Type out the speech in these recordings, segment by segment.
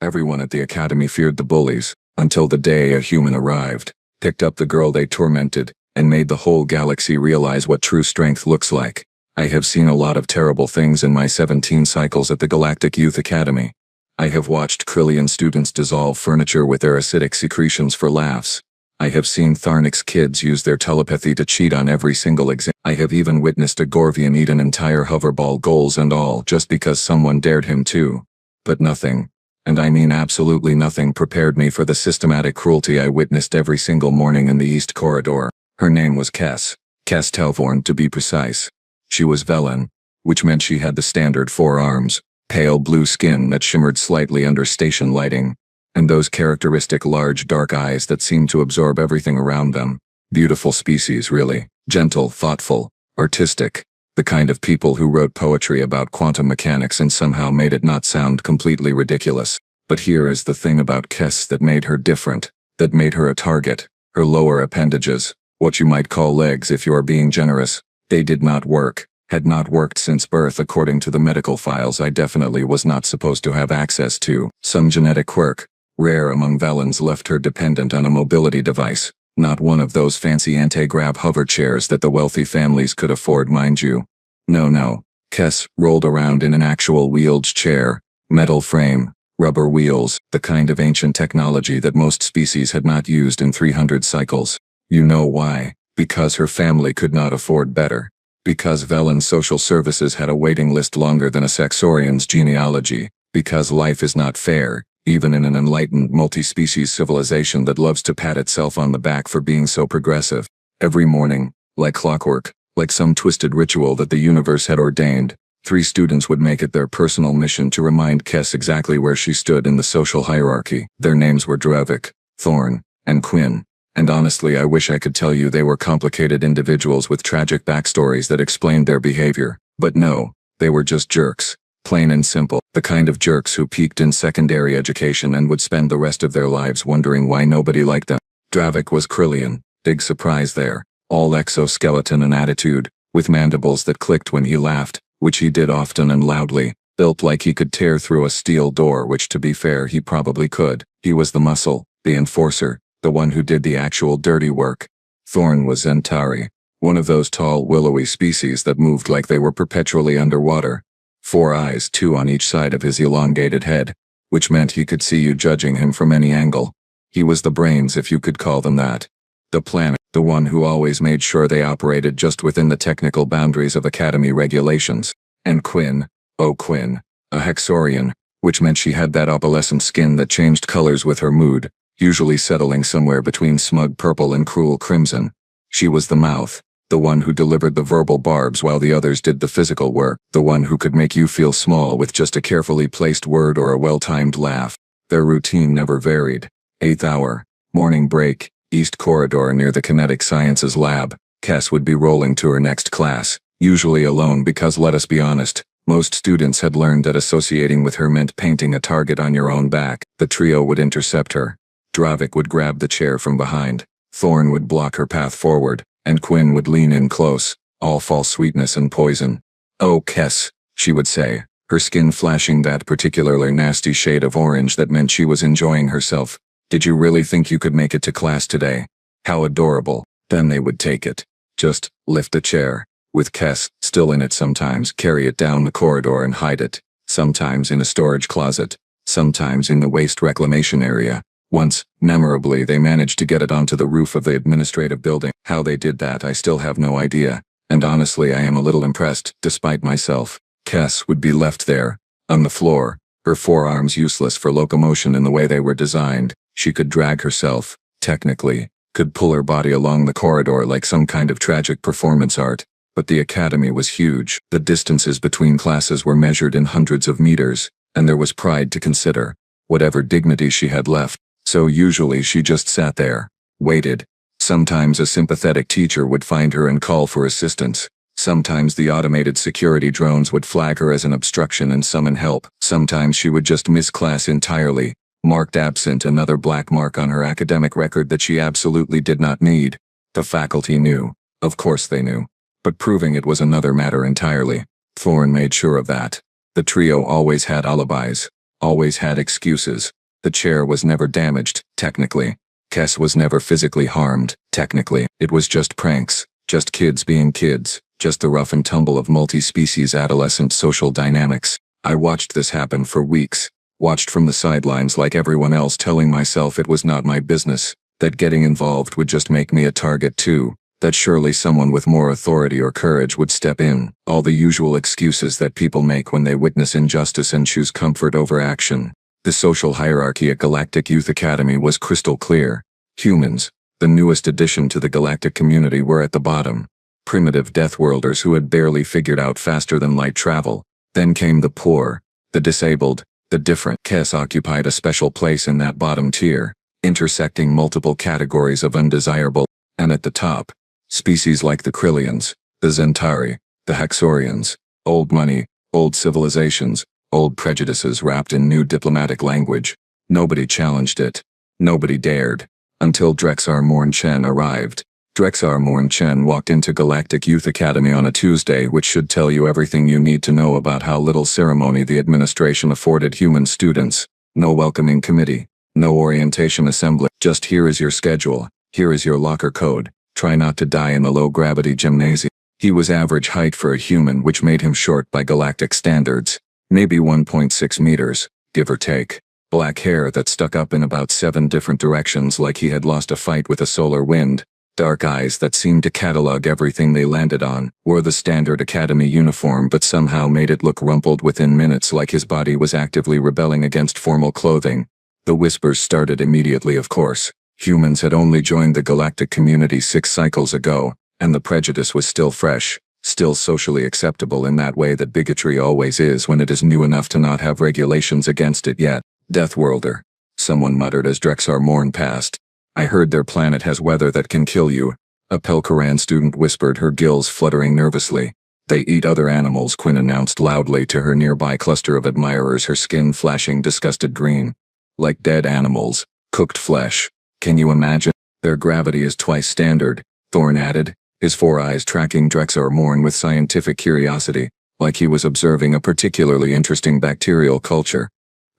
Everyone at the academy feared the bullies, until the day a human arrived, picked up the girl they tormented, and made the whole galaxy realize what true strength looks like. I have seen a lot of terrible things in my 17 cycles at the Galactic Youth Academy. I have watched Krillian students dissolve furniture with their acidic secretions for laughs. I have seen Tharnix kids use their telepathy to cheat on every single exam. I have even witnessed a Gorvian eat an entire hoverball, goals and all, just because someone dared him to. But nothing, and I mean absolutely nothing, prepared me for the systematic cruelty I witnessed every single morning in the East Corridor. Her name was Kes Telvorn to be precise. She was Velen, which meant she had the standard 4 arms, pale blue skin that shimmered slightly under station lighting, and those characteristic large dark eyes that seemed to absorb everything around them. Beautiful species, really. Gentle, thoughtful, artistic. The kind of people who wrote poetry about quantum mechanics and somehow made it not sound completely ridiculous. But here is the thing about Kes that made her different, that made her a target. Her lower appendages, what you might call legs if you're being generous, they did not work, had not worked since birth according to the medical files I definitely was not supposed to have access to. Some genetic quirk, rare among Valens, left her dependent on a mobility device, not one of those fancy anti-grav hover chairs that the wealthy families could afford, mind you. No. Kes rolled around in an actual wheeled chair, metal frame, rubber wheels, the kind of ancient technology that most species had not used in 300 cycles. You know why? Because her family could not afford better. Because Velen's social services had a waiting list longer than a Saxorian's genealogy. Because life is not fair, even in an enlightened multi-species civilization that loves to pat itself on the back for being so progressive. Every morning, like clockwork, like some twisted ritual that the universe had ordained, 3 students would make it their personal mission to remind Kes exactly where she stood in the social hierarchy. Their names were Dravik, Thorn, and Quinn. And honestly, I wish I could tell you they were complicated individuals with tragic backstories that explained their behavior. But no, they were just jerks. Plain and simple. The kind of jerks who peaked in secondary education and would spend the rest of their lives wondering why nobody liked them. Dravik was Krillian. Big surprise there. All exoskeleton and attitude, with mandibles that clicked when he laughed, which he did often and loudly, built like he could tear through a steel door, which to be fair he probably could. He was the muscle, the enforcer, the one who did the actual dirty work. Thorn was Zentari, one of those tall willowy species that moved like they were perpetually underwater. 4 eyes, 2 on each side of his elongated head, which meant he could see you judging him from any angle. He was the brains, if you could call them that. The planet, the one who always made sure they operated just within the technical boundaries of Academy regulations. And Quinn, oh Quinn, a Hexorian, which meant she had that opalescent skin that changed colors with her mood, usually settling somewhere between smug purple and cruel crimson. She was the mouth, the one who delivered the verbal barbs while the others did the physical work, the one who could make you feel small with just a carefully placed word or a well-timed laugh. Their routine never varied. 8th hour, morning break, East Corridor near the Kinetic Sciences lab. Kes would be rolling to her next class, usually alone because, let us be honest, most students had learned that associating with her meant painting a target on your own back. The trio would intercept her. Dravik would grab the chair from behind, Thorn would block her path forward, and Quinn would lean in close, all false sweetness and poison. "Oh, Kes," she would say, her skin flashing that particularly nasty shade of orange that meant she was enjoying herself. "Did you really think you could make it to class today? How adorable." Then they would take it. Just lift the chair, with Kes still in it sometimes, carry it down the corridor and hide it, sometimes in a storage closet, sometimes in the waste reclamation area. Once, memorably, they managed to get it onto the roof of the administrative building. How they did that I still have no idea, and honestly I am a little impressed, despite myself. Kes would be left there, on the floor, her forearms useless for locomotion in the way they were designed. She could drag herself, technically, could pull her body along the corridor like some kind of tragic performance art. But the academy was huge. The distances between classes were measured in hundreds of meters, and there was pride to consider, whatever dignity she had left. So usually she just sat there, waited. Sometimes a sympathetic teacher would find her and call for assistance. Sometimes the automated security drones would flag her as an obstruction and summon help. Sometimes she would just miss class entirely, marked absent, another black mark on her academic record that she absolutely did not need. The faculty knew. Of course they knew. But proving it was another matter entirely. Thorn made sure of that. The trio always had alibis. always had excuses. The chair was never damaged, technically. Kes was never physically harmed, technically. It was just pranks, just kids being kids, just the rough and tumble of multi-species adolescent social dynamics. I watched this happen for weeks, watched from the sidelines like everyone else, telling myself it was not my business, that getting involved would just make me a target too, that surely someone with more authority or courage would step in. All the usual excuses that people make when they witness injustice and choose comfort over action. The social hierarchy at Galactic Youth Academy was crystal clear. Humans, the newest addition to the galactic community, were at the bottom. Primitive Deathworlders who had barely figured out faster than light travel. Then came the poor, the disabled, the different. Kes occupied a special place in that bottom tier, intersecting multiple categories of undesirable. And at the top, species like the Krillians, the Zentari, the Haxorians, old money, old civilizations, old prejudices wrapped in new diplomatic language. Nobody challenged it. Nobody dared. Until Drexar Morn-Chen arrived. Drexar Morn-Chen walked into Galactic Youth Academy on a Tuesday, which should tell you everything you need to know about how little ceremony the administration afforded human students. No welcoming committee. No orientation assembly. Just here is your schedule. Here is your locker code. Try not to die in the low-gravity gymnasium. He was average height for a human, which made him short by galactic standards. Maybe 1.6 meters, give or take. Black hair that stuck up in about 7 different directions like he had lost a fight with a solar wind. Dark eyes that seemed to catalog everything they landed on. Wore the standard academy uniform but somehow made it look rumpled within minutes, like his body was actively rebelling against formal clothing. The whispers started immediately, of course. Humans had only joined the galactic community 6 cycles ago, and the prejudice was still fresh. Still socially acceptable in that way that bigotry always is when it is new enough to not have regulations against it yet. Deathworlder, someone muttered as Drexar Morn passed. I heard their planet has weather that can kill you. A Pelkaran student whispered, her gills fluttering nervously. They eat other animals, Quinn announced loudly to her nearby cluster of admirers, her skin flashing disgusted green. Like dead animals, cooked flesh. Can you imagine? Their gravity is twice standard, Thorn added, his 4 eyes tracking Drexar Morn with scientific curiosity, like he was observing a particularly interesting bacterial culture.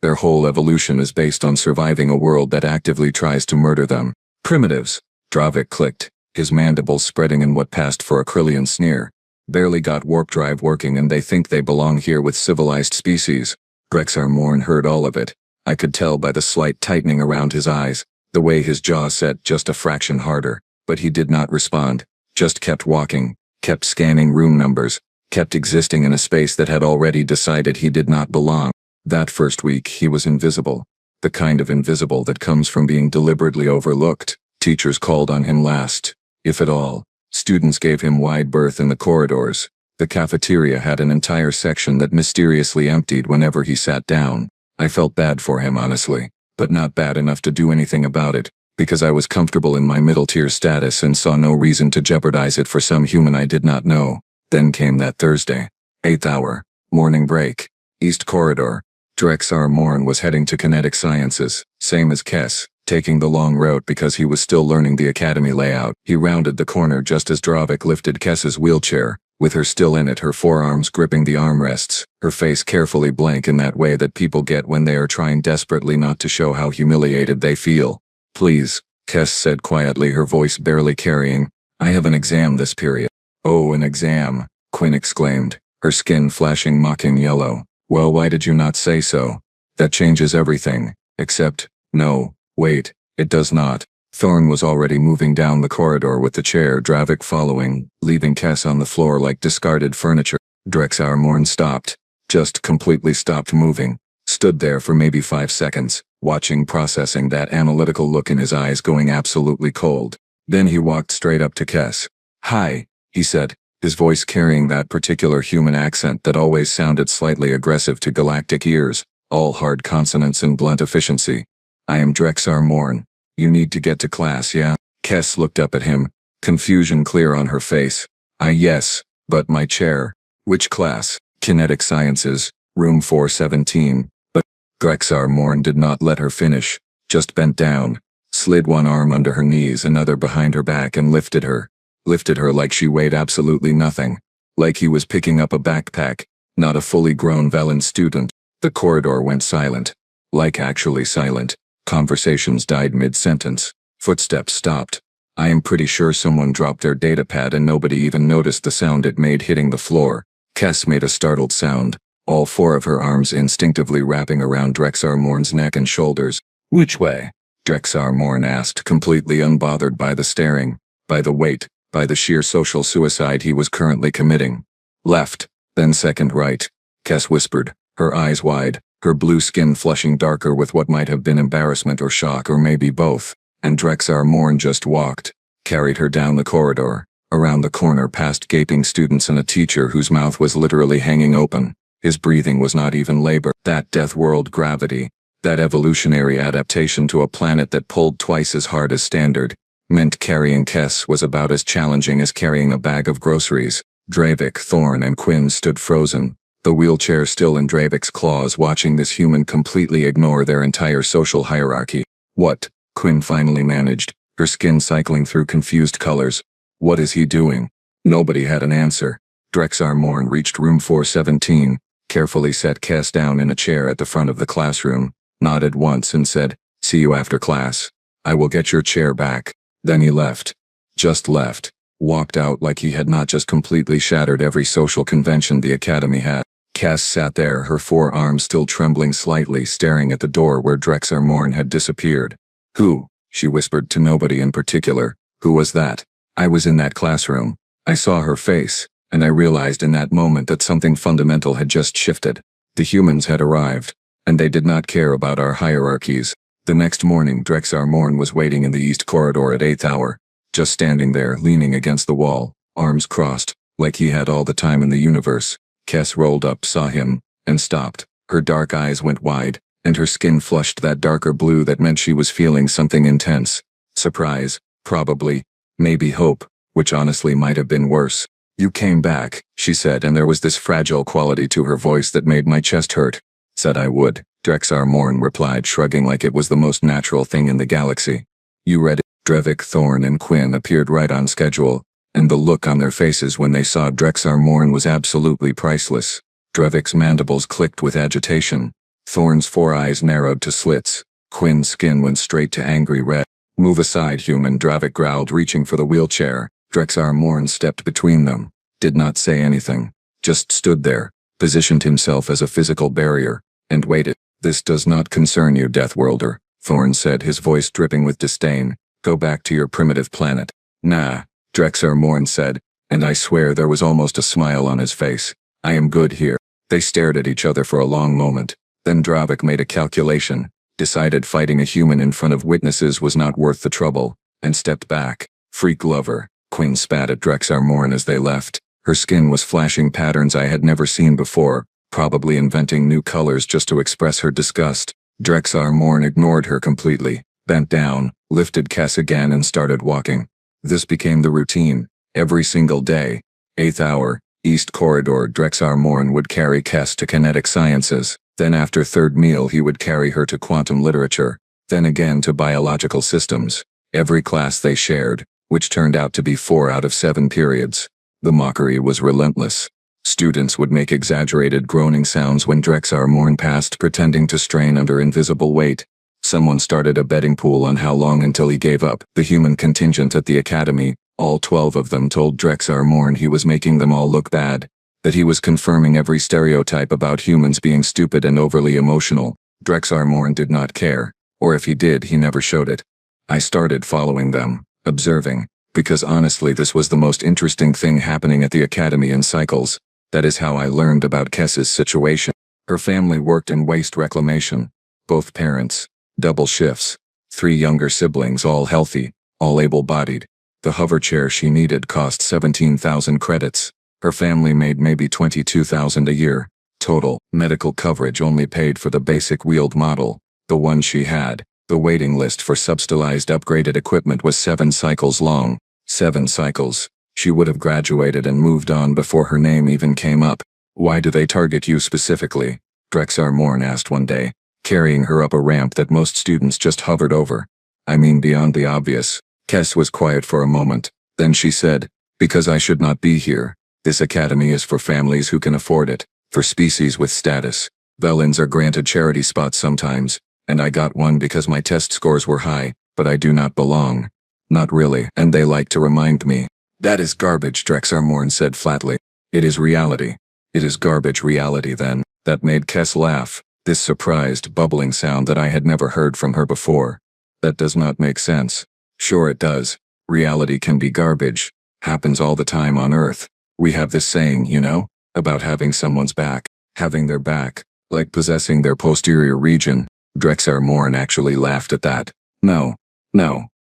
Their whole evolution is based on surviving a world that actively tries to murder them. Primitives. Dravik clicked, his mandibles spreading in what passed for a Krillian sneer. Barely got warp drive working and they think they belong here with civilized species. Drexar Morn heard all of it. I could tell by the slight tightening around his eyes, the way his jaw set just a fraction harder, but he did not respond. Just kept walking, kept scanning room numbers, kept existing in a space that had already decided he did not belong. That first week he was invisible. The kind of invisible that comes from being deliberately overlooked. Teachers called on him last, if at all. Students gave him wide berth in the corridors. The cafeteria had an entire section that mysteriously emptied whenever he sat down. I felt bad for him, honestly, but not bad enough to do anything about it, because I was comfortable in my middle-tier status and saw no reason to jeopardize it for some human I did not know. Then came that Thursday. 8th hour. Morning break. East corridor. Drexar Morn was heading to kinetic sciences, same as Kes, taking the long route because he was still learning the academy layout. He rounded the corner just as Dravik lifted Kes's wheelchair, with her still in it, her forearms gripping the armrests, her face carefully blank in that way that people get when they are trying desperately not to show how humiliated they feel. Please, Kes said quietly, her voice barely carrying. I have an exam this period. Oh, an exam, Quinn exclaimed, her skin flashing mocking yellow. Well, why did you not say so? That changes everything. Except, no, wait, it does not. Thorn was already moving down the corridor with the chair, Dravik following, leaving Kes on the floor like discarded furniture. Drexar Morn stopped. Just completely stopped moving. Stood there for maybe 5 seconds, watching, processing that analytical look in his eyes going absolutely cold. Then he walked straight up to Kes. Hi, he said, his voice carrying that particular human accent that always sounded slightly aggressive to galactic ears, all hard consonants and blunt efficiency. I am Drexar Morn. You need to get to class, yeah? Kes looked up at him, confusion clear on her face. Yes, but my chair. Which class? Kinetic Sciences, room 417. But Drexar Morn did not let her finish, just bent down, slid one arm under her knees, another behind her back, and lifted her. Lifted her like she weighed absolutely nothing. Like he was picking up a backpack, not a fully grown Velen student. The corridor went silent. Like actually silent. Conversations died mid-sentence. Footsteps stopped. I am pretty sure someone dropped their datapad and nobody even noticed the sound it made hitting the floor. Kes made a startled sound, all four of her arms instinctively wrapping around Drexar Morn's neck and shoulders. Which way? Drexar Morn asked, completely unbothered by the staring, by the weight, by the sheer social suicide he was currently committing. Left, then second right, Kes whispered, her eyes wide, her blue skin flushing darker with what might have been embarrassment or shock or maybe both. And Drexar Morn just walked, carried her down the corridor, around the corner past gaping students and a teacher whose mouth was literally hanging open. His breathing was not even labor. That death world gravity, that evolutionary adaptation to a planet that pulled twice as hard as standard, meant carrying Kes was about as challenging as carrying a bag of groceries. Dravik, Thorn, and Quinn stood frozen, the wheelchair still in Dravik's claws, watching this human completely ignore their entire social hierarchy. What? Quinn finally managed, her skin cycling through confused colors. What is he doing? Nobody had an answer. Drexar Morn reached room 417, carefully set Kes down in a chair at the front of the classroom, nodded once and said, "See you after class. I will get your chair back." Then he left. Just left. Walked out like he had not just completely shattered every social convention the academy had. Kes sat there, her forearms still trembling slightly, staring at the door where Drexar Morn had disappeared. "Who?" she whispered to nobody in particular. "Who was that?" "I was in that classroom. I saw her face, and I realized in that moment that something fundamental had just shifted. The humans had arrived, and they did not care about our hierarchies." The next morning, Drexar Morn was waiting in the east corridor at 8th hour, just standing there, leaning against the wall, arms crossed, like he had all the time in the universe. Kes rolled up, saw him, and stopped. Her dark eyes went wide, and her skin flushed that darker blue that meant she was feeling something intense. Surprise, probably, maybe hope, which honestly might have been worse. "You came back," she said, and there was this fragile quality to her voice that made my chest hurt. "Said I would," Drexar Morn replied, shrugging like it was the most natural thing in the galaxy. "You read it?" Dravik, Thorn, and Quinn appeared right on schedule, and the look on their faces when they saw Drexar Morn was absolutely priceless. Dravik's mandibles clicked with agitation. Thorn's four eyes narrowed to slits. Quinn's skin went straight to angry red. "Move aside, human," Dravik growled, reaching for the wheelchair. Drexar Morn stepped between them, did not say anything, just stood there, positioned himself as a physical barrier, and waited. "This does not concern you, Deathworlder," Thorn said, his voice dripping with disdain. "Go back to your primitive planet." "Nah," Drexar Morn said, and I swear there was almost a smile on his face. "I am good here." They stared at each other for a long moment. Then Dravik made a calculation, decided fighting a human in front of witnesses was not worth the trouble, and stepped back. "Freak lover," Quinn spat at Drexar Morn as they left. Her skin was flashing patterns I had never seen before, probably inventing new colors just to express her disgust. Drexar Morn ignored her completely, bent down, lifted Kes again and started walking. This became the routine, every single day. 8th hour, East Corridor. Drexar Morn would carry Kes to kinetic sciences, then after third meal he would carry her to quantum literature, then again to biological systems. Every class they shared, which turned out to be 4 out of 7 periods. The mockery was relentless. Students would make exaggerated groaning sounds when Drexar Morn passed, pretending to strain under invisible weight. Someone started a betting pool on how long until he gave up. The human contingent at the academy, all 12 of them, told Drexar Morn he was making them all look bad, that he was confirming every stereotype about humans being stupid and overly emotional. Drexar Morn did not care, or if he did, he never showed it. I started following them, observing, because honestly this was the most interesting thing happening at the academy in cycles. That is how I learned about Kes's situation. Her family worked in waste reclamation. Both parents, double shifts, 3 younger siblings, all healthy, all able-bodied. The hover chair she needed cost 17,000 credits. Her family made maybe 22,000 a year. Total medical coverage only paid for the basic wheeled model, the one she had. The waiting list for subsidized upgraded equipment was 7 cycles long. 7 cycles. She would have graduated and moved on before her name even came up. "Why do they target you specifically?" Drexar Morn asked one day, carrying her up a ramp that most students just hovered over. "I mean beyond the obvious." Kes was quiet for a moment. Then she said, "Because I should not be here. This academy is for families who can afford it, for species with status. Velins are granted charity spots sometimes, and I got one because my test scores were high, but I do not belong. Not really, and they like to remind me. That is garbage, Drexar Morn said flatly. It is reality. It is garbage reality then. That made Kess laugh, this surprised, bubbling sound that I had never heard from her before. That does not make sense. Sure it does. Reality can be garbage. Happens all the time on Earth. We have this saying, you know, about having someone's back, having their back, like possessing their posterior region. Drexar Morn actually laughed at that. No,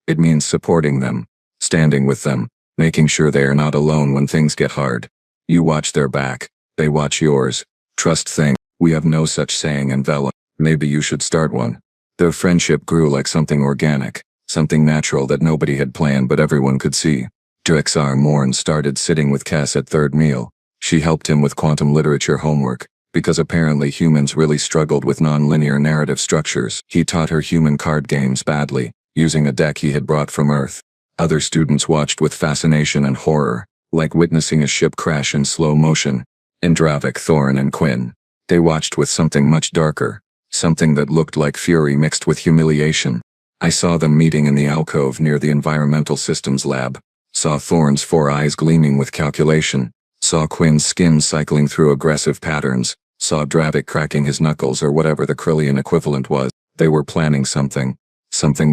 it means supporting them, standing with them, making sure they are not alone when things get hard. You watch their back, they watch yours. Trust thing. We have no such saying in Vela. Maybe you should start one. Their friendship grew like something organic, something natural that nobody had planned but everyone could see. Drexar Morn started sitting with Kess at third meal. She helped him with quantum literature homework, because apparently humans really struggled with non-linear narrative structures. He taught her human card games badly, using a deck he had brought from Earth. Other students watched with fascination and horror, like witnessing a ship crash in slow motion. And Dravik, Thorn, and Quinn. They watched with something much darker, something that looked like fury mixed with humiliation. I saw them meeting in the alcove near the environmental systems lab, saw Thorn's 4 eyes gleaming with calculation, saw Quinn's skin cycling through aggressive patterns, saw Dravik cracking his knuckles or whatever the Krillian equivalent was. They were planning something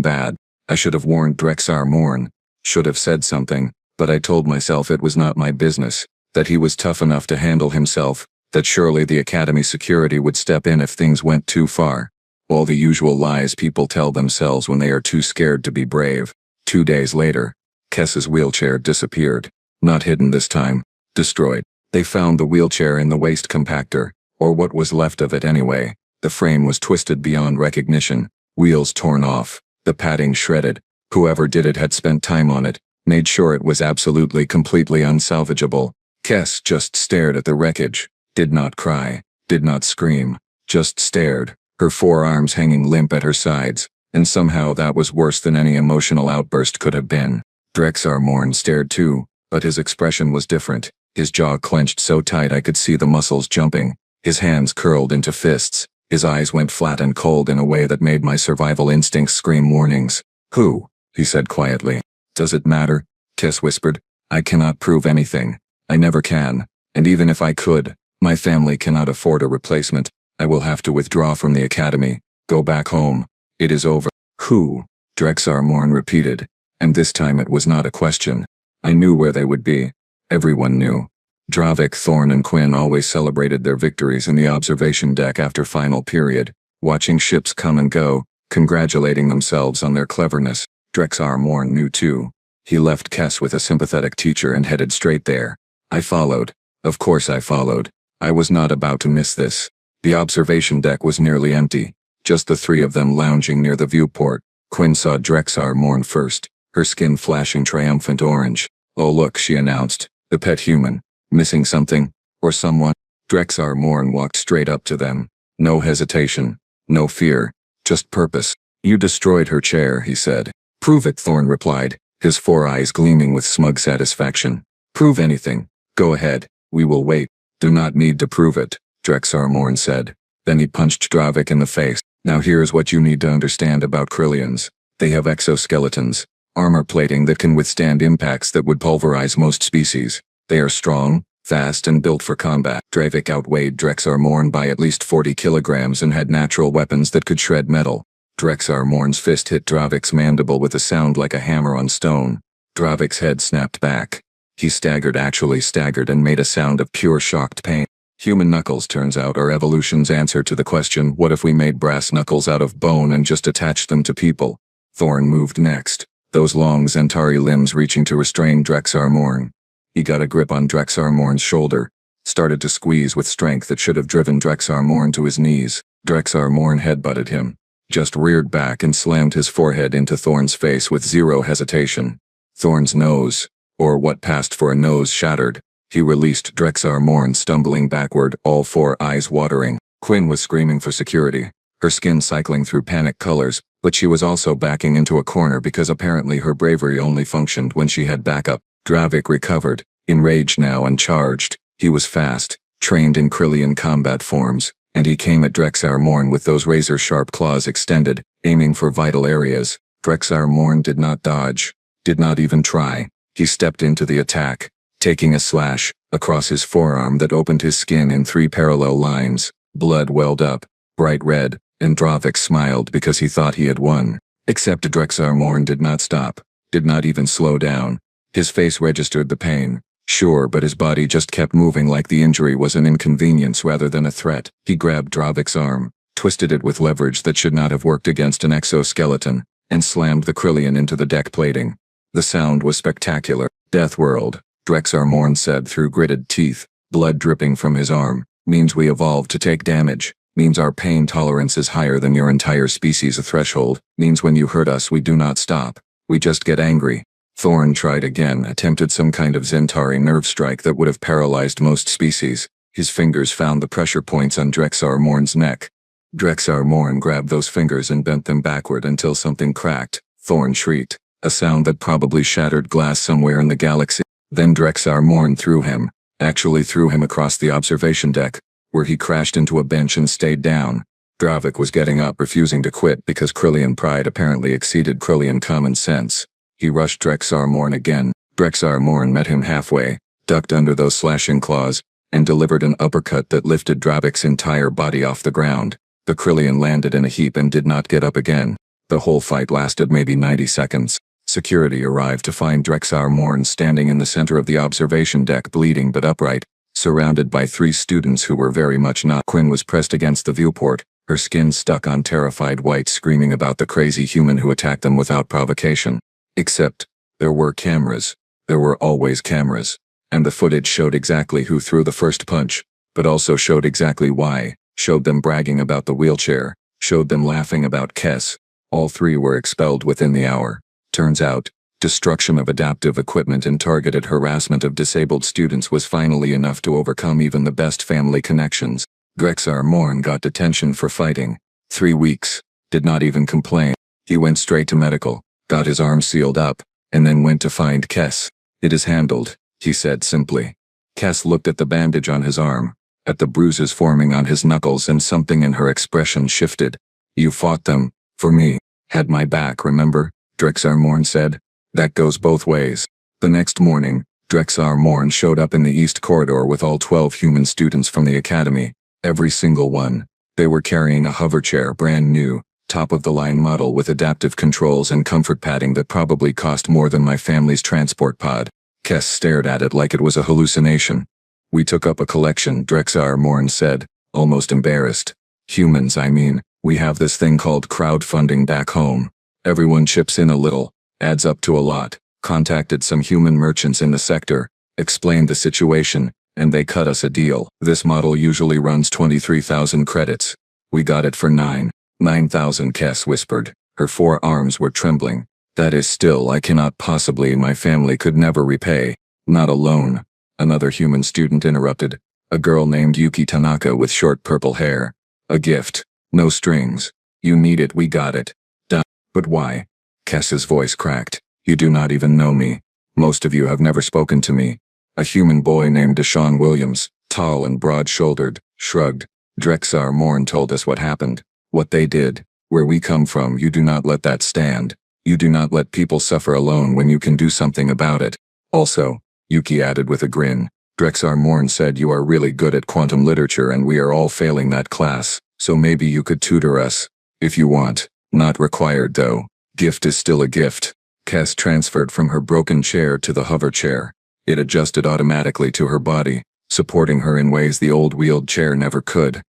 bad. I should have warned Drexar Morn, should have said something, but I told myself it was not my business, that he was tough enough to handle himself, that surely the Academy security would step in if things went too far. All the usual lies people tell themselves when they are too scared to be brave. 2 days later, Kess's wheelchair disappeared. Not hidden this time. Destroyed. They found the wheelchair in the waste compactor, or what was left of it anyway. The frame was twisted beyond recognition, wheels torn off, the padding shredded. Whoever did it had spent time on it, made sure it was absolutely completely unsalvageable. Kess just stared at the wreckage, did not cry, did not scream, just stared, her 4 arms hanging limp at her sides, and somehow that was worse than any emotional outburst could have been. Drexar Morn stared too, but his expression was different. His jaw clenched so tight I could see the muscles jumping, his hands curled into fists, his eyes went flat and cold in a way that made my survival instincts scream warnings. Who? He said quietly. Does it matter? Kess whispered. I cannot prove anything. I never can, and even if I could, my family cannot afford a replacement. I will have to withdraw from the Academy, go back home. It is over. Who? Drexar Morn repeated, and this time it was not a question. I knew where they would be. Everyone knew. Dravik, Thorn, and Quinn always celebrated their victories in the observation deck after final period, watching ships come and go, congratulating themselves on their cleverness. Drexar Morn knew too. He left Kess with a sympathetic teacher and headed straight there. I followed. Of course I followed. I was not about to miss this. The observation deck was nearly empty, just the 3 of them lounging near the viewport. Quinn saw Drexar Morn first, her skin flashing triumphant orange. Oh look, she announced, the pet human. Missing something, or someone? Drexar Morn walked straight up to them. No hesitation, no fear, just purpose. You destroyed her chair, he said. Prove it, Thorn replied, his 4 eyes gleaming with smug satisfaction. Prove anything. Go ahead, we will wait. Do not need to prove it, Drexar Morn said. Then he punched Dravik in the face. Now here's what you need to understand about Krillians. They have exoskeletons, armor plating that can withstand impacts that would pulverize most species. They are strong, fast, and built for combat. Dravik outweighed Drexar Morn by at least 40 kilograms and had natural weapons that could shred metal. Drexar Morn's fist hit Dravik's mandible with a sound like a hammer on stone. Dravik's head snapped back. He actually staggered and made a sound of pure shocked pain. Human knuckles, turns out, are evolution's answer to the question, what if we made brass knuckles out of bone and just attached them to people? Thorn moved next, those long Zentari limbs reaching to restrain Drexar Morn. He got a grip on Drexar Morn's shoulder, started to squeeze with strength that should have driven Drexar Morn to his knees. Drexar Morn headbutted him, just reared back and slammed his forehead into Thorn's face with zero hesitation. Thorn's nose, or what passed for a nose, shattered. He released Drexar Morn, stumbling backward, all 4 eyes watering. Quinn was screaming for security, her skin cycling through panic colors, but she was also backing into a corner because apparently her bravery only functioned when she had backup. Dravik recovered, enraged now and charged. He was fast, trained in Krillian combat forms, and he came at Drexar Morn with those razor-sharp claws extended, aiming for vital areas. Drexar Morn did not dodge, did not even try. He stepped into the attack, taking a slash across his forearm that opened his skin in 3 parallel lines. Blood welled up, bright red, and Dravik smiled because he thought he had won. Except Drexar Morn did not stop, did not even slow down. His face registered the pain, sure, but his body just kept moving like the injury was an inconvenience rather than a threat. He grabbed Dravik's arm, twisted it with leverage that should not have worked against an exoskeleton, and slammed the Krillian into the deck plating. The sound was spectacular. Death World, Drexar Morn said through gritted teeth, blood dripping from his arm, means we evolved to take damage, means our pain tolerance is higher than your entire species' threshold, means when you hurt us we do not stop, we just get angry. Thorn tried again, attempted some kind of Zentari nerve strike that would have paralyzed most species. His fingers found the pressure points on Drexar Morn's neck. Drexar Morn grabbed those fingers and bent them backward until something cracked. Thorn shrieked, a sound that probably shattered glass somewhere in the galaxy. Then Drexar Morn threw him across the observation deck, where he crashed into a bench and stayed down. Dravik was getting up, refusing to quit because Krillian pride apparently exceeded Krillian common sense. He rushed Drexar Morn again. Drexar Morn met him halfway, ducked under those slashing claws, and delivered an uppercut that lifted Dravik's entire body off the ground. The Krillian landed in a heap and did not get up again. The whole fight lasted maybe 90 seconds. Security arrived to find Drexar Morn standing in the center of the observation deck, bleeding but upright, surrounded by 3 students who were very much not. Quinn was pressed against the viewport, her skin stuck on terrified white, screaming about the crazy human who attacked them without provocation. Except, there were cameras. There were always cameras. And the footage showed exactly who threw the first punch, but also showed exactly why, showed them bragging about the wheelchair, showed them laughing about Kess. All 3 were expelled within the hour. Turns out, destruction of adaptive equipment and targeted harassment of disabled students was finally enough to overcome even the best family connections. Drexar Morn got detention for fighting. 3 weeks. Did not even complain. He went straight to medical, got his arm sealed up, and then went to find Kess. It is handled, he said simply. Kess looked at the bandage on his arm, at the bruises forming on his knuckles, and something in her expression shifted. You fought them, for me. Had my back, remember? Drexar Morn said. That goes both ways. The next morning, Drexar Morn showed up in the East Corridor with all 12 human students from the academy. Every single one. They were carrying a hoverchair, brand new, top-of-the-line model with adaptive controls and comfort padding that probably cost more than my family's transport pod. Kess stared at it like it was a hallucination. We took up a collection, Drexar Morn said, almost embarrassed. Humans, I mean, we have this thing called crowdfunding back home. Everyone chips in a little, adds up to a lot. Contacted some human merchants in the sector, explained the situation, and they cut us a deal. This model usually runs 23,000 credits. We got it for 9,000, Kess whispered. Her 4 arms were trembling. That is still, I cannot possibly, my family could never repay. Not alone. Another human student interrupted. A girl named Yuki Tanaka with short purple hair. A gift. No strings. You need it, we got it. Duh. But why? Kess's voice cracked. You do not even know me. Most of you have never spoken to me. A human boy named Deshaun Williams, tall and broad-shouldered, shrugged. Drexar Morn told us what happened. What they did. Where we come from, you do not let that stand. You do not let people suffer alone when you can do something about it. Also, Yuki added with a grin, Drexar Morn said you are really good at quantum literature and we are all failing that class, so maybe you could tutor us. If you want. Not required though. Gift is still a gift. Kess transferred from her broken chair to the hover chair. It adjusted automatically to her body, supporting her in ways the old wheeled chair never could.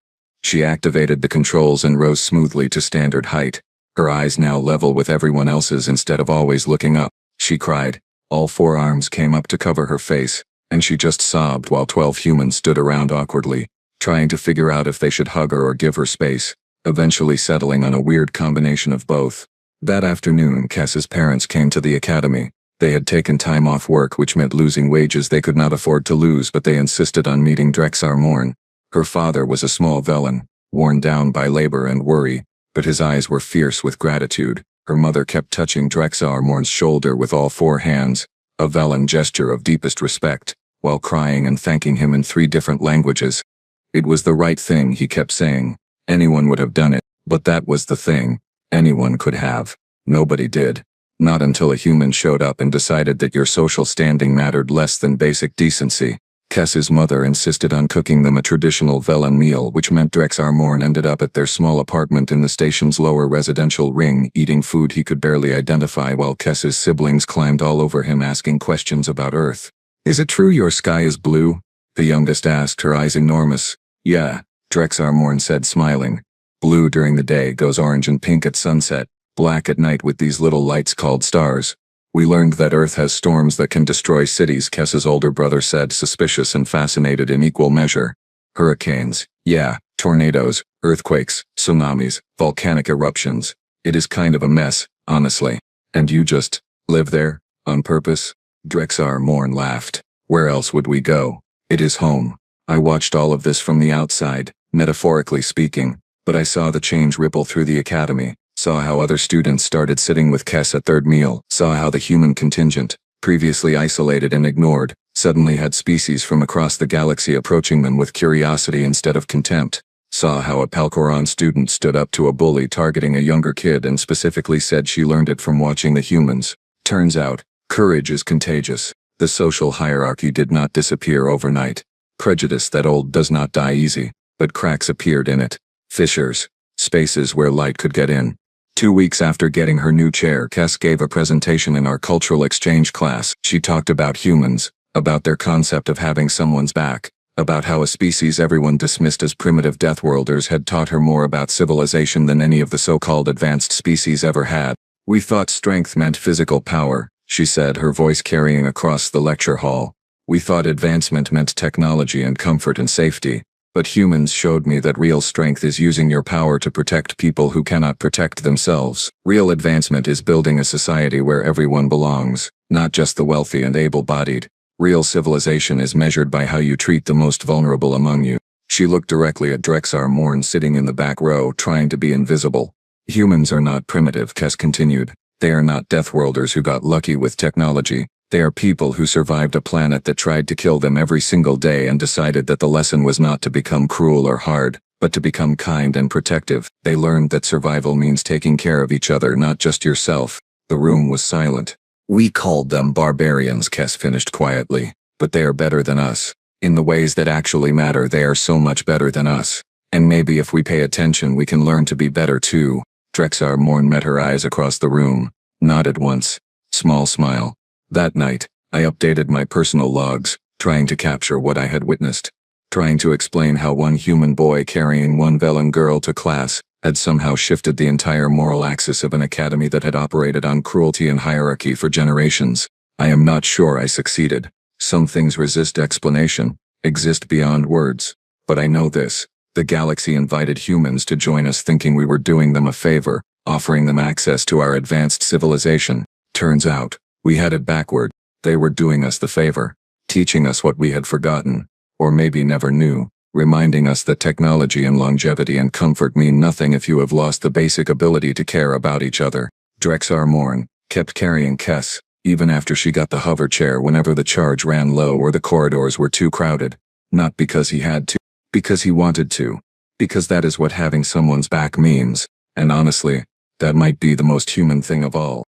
She activated the controls and rose smoothly to standard height, her eyes now level with everyone else's instead of always looking up. She cried. All 4 arms came up to cover her face, and she just sobbed while 12 humans stood around awkwardly, trying to figure out if they should hug her or give her space, eventually settling on a weird combination of both. That afternoon, Kess's parents came to the academy. They had taken time off work, which meant losing wages they could not afford to lose, but they insisted on meeting Drexar Morn. Her father was a small Velen, worn down by labor and worry, but his eyes were fierce with gratitude. Her mother kept touching Drexar Morn's shoulder with all 4 hands, a Velen gesture of deepest respect, while crying and thanking him in 3 different languages. It was the right thing, he kept saying. Anyone would have done it, but that was the thing. Anyone could have. Nobody did. Not until a human showed up and decided that your social standing mattered less than basic decency. Kess's mother insisted on cooking them a traditional Velen meal, which meant Drexar Morn ended up at their small apartment in the station's lower residential ring, eating food he could barely identify while Kess's siblings climbed all over him asking questions about Earth. "Is it true your sky is blue?" the youngest asked, her eyes enormous. "Yeah," Drexar Morn said, smiling. "Blue during the day, goes orange and pink at sunset, black at night with these little lights called stars. We learned that Earth has storms that can destroy cities," Kess's older brother said, suspicious and fascinated in equal measure. "Hurricanes, yeah, tornadoes, earthquakes, tsunamis, volcanic eruptions. It is kind of a mess, honestly. And you just live there, on purpose?" Drexar Morn laughed. "Where else would we go? It is home. I watched all of this from the outside, metaphorically speaking, but I saw the change ripple through the academy. Saw how other students started sitting with Kess at third meal, saw how the human contingent, previously isolated and ignored, suddenly had species from across the galaxy approaching them with curiosity instead of contempt. Saw how a Palkoran student stood up to a bully targeting a younger kid and specifically said she learned it from watching the humans. Turns out, courage is contagious. The social hierarchy did not disappear overnight. Prejudice that old does not die easy, but cracks appeared in it. Fissures. Spaces where light could get in. 2 weeks after getting her new chair, Kess gave a presentation in our cultural exchange class. She talked about humans, about their concept of having someone's back, about how a species everyone dismissed as primitive deathworlders had taught her more about civilization than any of the so-called advanced species ever had. "We thought strength meant physical power," she said, her voice carrying across the lecture hall. "We thought advancement meant technology and comfort and safety. But humans showed me that real strength is using your power to protect people who cannot protect themselves. Real advancement is building a society where everyone belongs, not just the wealthy and able-bodied. Real civilization is measured by how you treat the most vulnerable among you." She looked directly at Drexar Morn sitting in the back row, trying to be invisible. "Humans are not primitive," Kess continued. "They are not deathworlders who got lucky with technology. They are people who survived a planet that tried to kill them every single day and decided that the lesson was not to become cruel or hard, but to become kind and protective. They learned that survival means taking care of each other, not just yourself." The room was silent. "We called them barbarians," Kess finished quietly. "But they are better than us. In the ways that actually matter, they are so much better than us. And maybe if we pay attention we can learn to be better too." Drexar Morn met her eyes across the room. Nodded once. Small smile. "That night, I updated my personal logs, trying to capture what I had witnessed. Trying to explain how one human boy carrying one Velen girl to class had somehow shifted the entire moral axis of an academy that had operated on cruelty and hierarchy for generations. I am not sure I succeeded. Some things resist explanation, exist beyond words. But I know this. The galaxy invited humans to join us thinking we were doing them a favor, offering them access to our advanced civilization. Turns out, we had it backward. They were doing us the favor, teaching us what we had forgotten, or maybe never knew, reminding us that technology and longevity and comfort mean nothing if you have lost the basic ability to care about each other." Drexar Morn kept carrying Kess, even after she got the hover chair whenever the charge ran low or the corridors were too crowded. Not because he had to, because he wanted to. Because that is what having someone's back means, and honestly, that might be the most human thing of all.